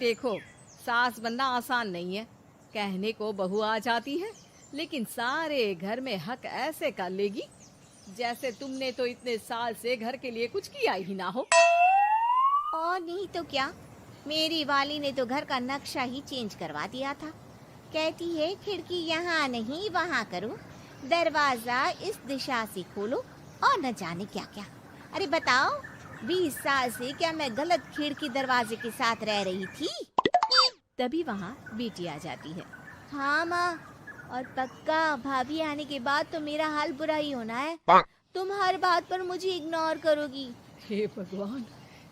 देखो, सास बनना आसान नहीं है। कहने को बहू आ जाती है, लेकिन सारे घर में हक ऐसे कर लेगी जैसे तुमने तो इतने साल से घर के लिए कुछ किया ही ना हो। और नहीं तो क्या, मेरी वाली ने तो घर का नक्शा ही चेंज करवा दिया था। कहती है खिड़की यहाँ नहीं वहाँ करो, दरवाजा इस दिशा से खोलो और न जाने क्या क्या। अरे बताओ, 20 साल से क्या मैं गलत खिड़की दरवाजे के साथ रह रही थी? तभी वहाँ बेटी आ जाती है। हाँ माँ, और पक्का भाभी आने के बाद तो मेरा हाल बुरा ही होना है। तुम हर बात पर मुझे इग्नोर करोगी। हे भगवान,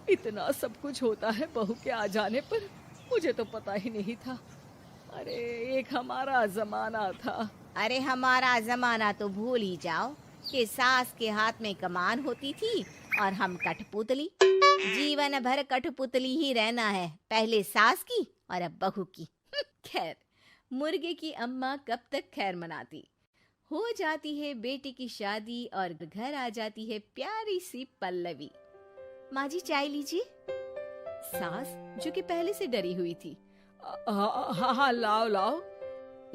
इतना सब कुछ होता है बहू के आ जाने पर, मुझे तो पता ही नहीं था। अरे एक हमारा जमाना था। अरे हमारा जमाना तो भूल ही जाओ कि सास के हाथ में कमान होती थी और हम कठपुतली। जीवन भर कठपुतली ही रहना है, पहले सास की और अब बहू की। खैर, मुर्गे की अम्मा कब तक खैर मनाती। हो जाती है बेटी की शादी और घर आ जाती है प्यारी सी पल्लवी। माँ जी चाय लीजिए। सास जो कि पहले से डरी हुई थी, हाँ हाँ लाओ लाओ,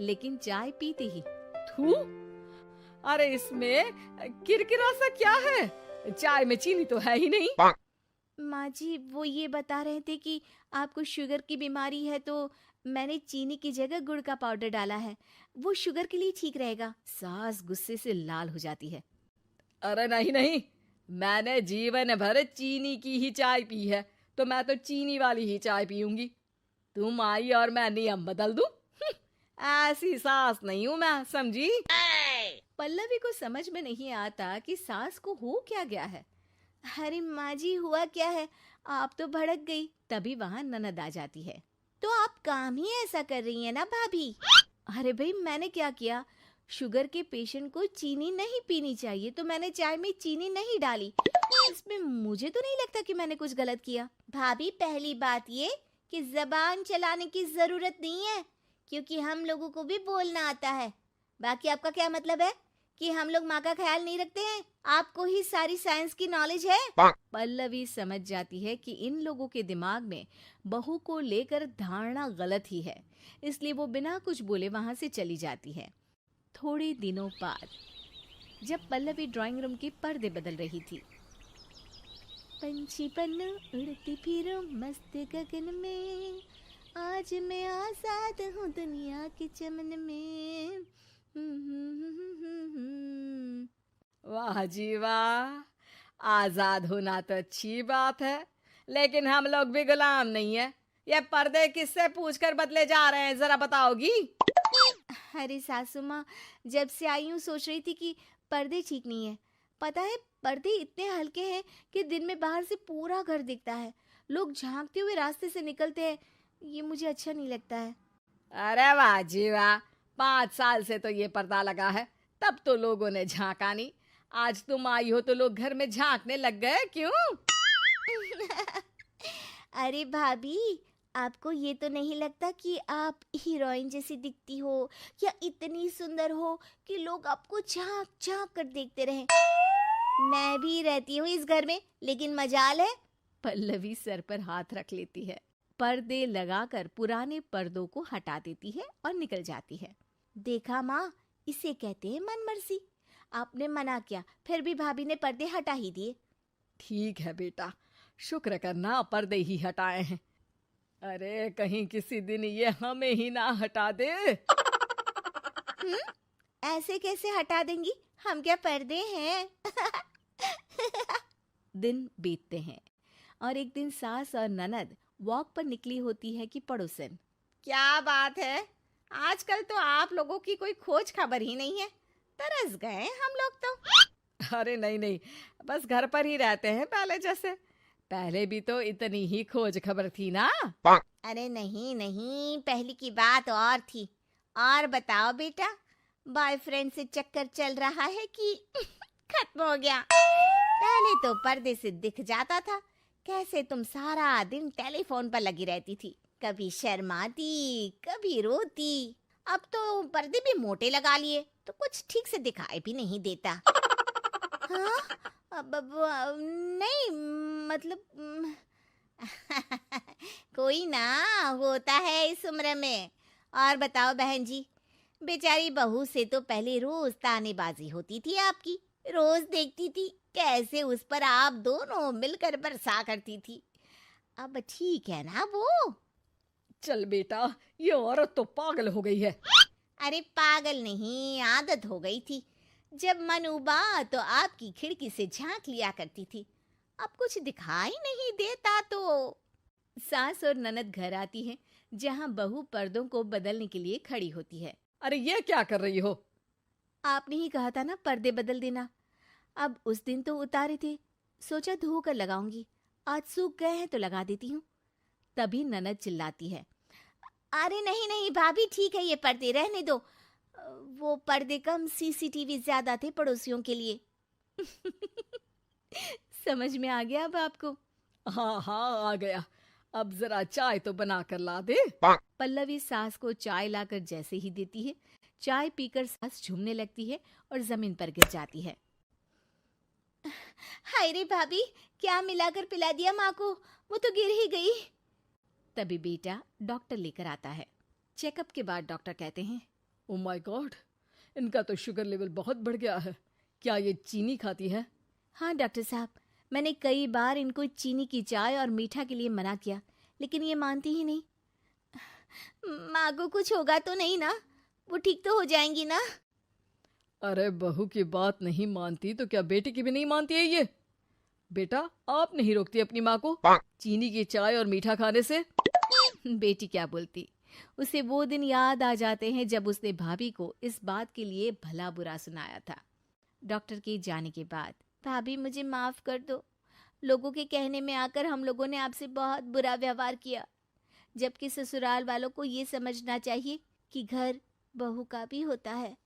लेकिन चाय पीते ही थू, अरे इसमें किरकिरा सा क्या है? चाय में चीनी तो है ही नहीं। माँ जी वो ये बता रहे थे कि आपको शुगर की बीमारी है, तो मैंने चीनी की जगह गुड़ का पाउडर डाला है, वो शुगर के लिए ठीक रहेगा। सास गुस्से से लाल हो जाती है। अरे नहीं नहीं, मैंने जीवन भर चीनी की ही चाय पी है, तो मैं तो चीनी वाली ही चाय पीऊंगी। तुम आई और मैं नियम बदल दूं? ऐसी सास नहीं हूं मैं, समझी? पल्लवी को समझ में नहीं आता कि सास को हो क्या गया है। अरे माँ जी हुआ क्या है, आप तो भड़क गई। तभी वहां ननद आ जाती है। तो आप काम ही ऐसा कर रही हैं ना भाभी? अरे भाई मैंने क्या किया? शुगर के पेशेंट को चीनी नहीं पीनी चाहिए, तो मैंने चाय में चीनी नहीं डाली। इसमें मुझे तो नहीं लगता कि मैंने कुछ गलत किया। भाभी पहली बात ये कि जबान चलाने की जरूरत नहीं है, क्योंकि हम लोगों को भी बोलना आता है। बाकी आपका क्या मतलब है कि हम लोग माँ का ख्याल नहीं रखते हैं? आपको ही सारी साइंस की नॉलेज है। पल्लवी समझ जाती है कि इन लोगों के दिमाग में बहू को लेकर धारणा गलत ही है, इसलिए वो बिना कुछ बोले वहां से चली जाती है। थोड़े दिनों बाद जब पल्लवी ड्राइंग रूम के पर्दे बदल रही थी, पंछी पन्नू उड़ती फिरूं मस्त गगन में, आज मैं आजाद हूँ दुनिया के चमन में। वाह जी वाह, आजाद होना तो अच्छी बात है, लेकिन हम लोग भी गुलाम नहीं है। ये पर्दे किससे पूछकर बदले जा रहे हैं, जरा बताओगी? अरे सासू माँ, जब से आई हूँ सोच रही थी कि पर्दे ठीक नहीं है। पता है पर्दे इतने हल्के हैं कि दिन में बाहर से पूरा घर दिखता है, लोग झांकते हुए रास्ते से निकलते हैं, ये मुझे अच्छा नहीं लगता है। अरे वाह जी वाह, 5 साल से तो ये पर्दा लगा है, तब तो लोगों ने झांका नहीं। आज तुम आई हो तो लोग घर में झांकने लग गए, क्यों? अरे भाभी, आपको ये तो नहीं लगता कि आप हीरोइन जैसी दिखती हो या इतनी सुंदर हो कि लोग आपको झांक झांक कर देखते रहें? मैं भी रहती हूँ इस घर में, लेकिन मजाल है। पल्लवी सर पर हाथ रख लेती है, पर्दे लगाकर पुराने पर्दों को हटा देती है और निकल जाती है। देखा माँ, इसे कहते हैं मनमर्जी। आपने मना किया, फिर भी भाभी ने पर्दे हटा ही दिए। ठीक है बेटा, शुक्र करना पर्दे ही हटाए हैं। अरे कहीं किसी दिन ये हमें ही ना हटा दे। ऐसे कैसे हटा देंगी, हम क्या पर्दे हैं? दिन बीतते हैं और एक दिन सास और ननद वॉक पर निकली होती है कि पड़ोसन, क्या बात है, आजकल तो आप लोगों की कोई खोज खबर ही नहीं है। तरस गए हम लोग तो। अरे नहीं नहीं, बस घर पर ही रहते हैं पहले जैसे। पहले भी तो इतनी ही खोज खबर थी ना। अरे नहीं नहीं, पहले की बात और थी। और बताओ बेटा, बॉयफ्रेंड से चक्कर चल रहा है कि खत्म हो गया? पहले तो पर्दे से दिख जाता था कैसे तुम सारा दिन टेलीफोन पर लगी रहती थी, कभी शर्माती कभी रोती। अब तो पर्दे भी मोटे लगा लिए तो कुछ ठीक से दिखाई भी नहीं देता। हाँ? अब नहीं, मतलब कोई ना, होता है इस उम्र में। और बताओ बहन जी, बेचारी बहू से तो पहले रोज तानेबाजी होती थी आपकी। रोज देखती थी कैसे उस पर आप दोनों मिलकर बरसा करती थी। अब ठीक है ना वो? चल बेटा, ये औरत तो पागल हो गई है। अरे पागल नहीं, आदत हो गई थी। जब मन उबा तो आपकी खिड़की से झांक लिया करती थी। अब कुछ दिखाई नहीं देता तो। सास और ननद घर आती हैं, जहां बहू पर्दों को बदलने के लिए खड़ी होती है। अरे ये क्या कर रही हो? आपने ही कहा था ना पर्दे बदल देना। अब उस दिन तो उतारे थे, सोचा धो कर लगाऊंगी। आज सूख गए हैं तो लगा देती हूँ। तभी ननद चिल्लाती है, अरे नहीं नहीं भाभी, ठीक है ये पर्दे रहने दो। वो पर्दे कम, सीसीटीवी ज्यादा थे पड़ोसियों के लिए। समझ में आ गया अब आपको? हाँ हाँ, आ गया। अब जरा चाय तो बना कर ला दे। पल्लवी सास को चाय लाकर जैसे ही देती है, चाय पीकर सास झूमने लगती है और जमीन पर गिर जाती है। हाय रे भाभी, क्या मिलाकर पिला दिया माँ को, वो तो गिर ही गई। तभी बेटा डॉक्टर लेकर आता है। चेकअप के बाद डॉक्टर कहते हैं, ओ माय गॉड, इनका तो शुगर लेवल बहुत बढ़ गया है। क्या ये चीनी खाती है? हाँ डॉक्टर साहब, मैंने कई बार इनको चीनी की चाय और मीठा के लिए मना किया, लेकिन ये मानती ही नहीं। माँ को कुछ होगा तो नहीं ना? वो ठीक तो हो जाएंगी ना? अरे बहू की बात नहीं मानती तो क्या बेटी की भी नहीं मानती है ये? बेटा, आप नहीं रोकती अपनी माँ को चीनी की चाय और मीठा खाने से? बेटी क्या बोलती, उसे वो दिन याद आ जाते हैं जब उसने भाभी को इस बात के लिए भला बुरा सुनाया था। डॉक्टर के जाने के बाद, भाभी मुझे माफ कर दो, लोगों के कहने में आकर हम लोगों ने आपसे बहुत बुरा व्यवहार किया, जबकि ससुराल वालों को ये समझना चाहिए कि घर बहू का भी होता है।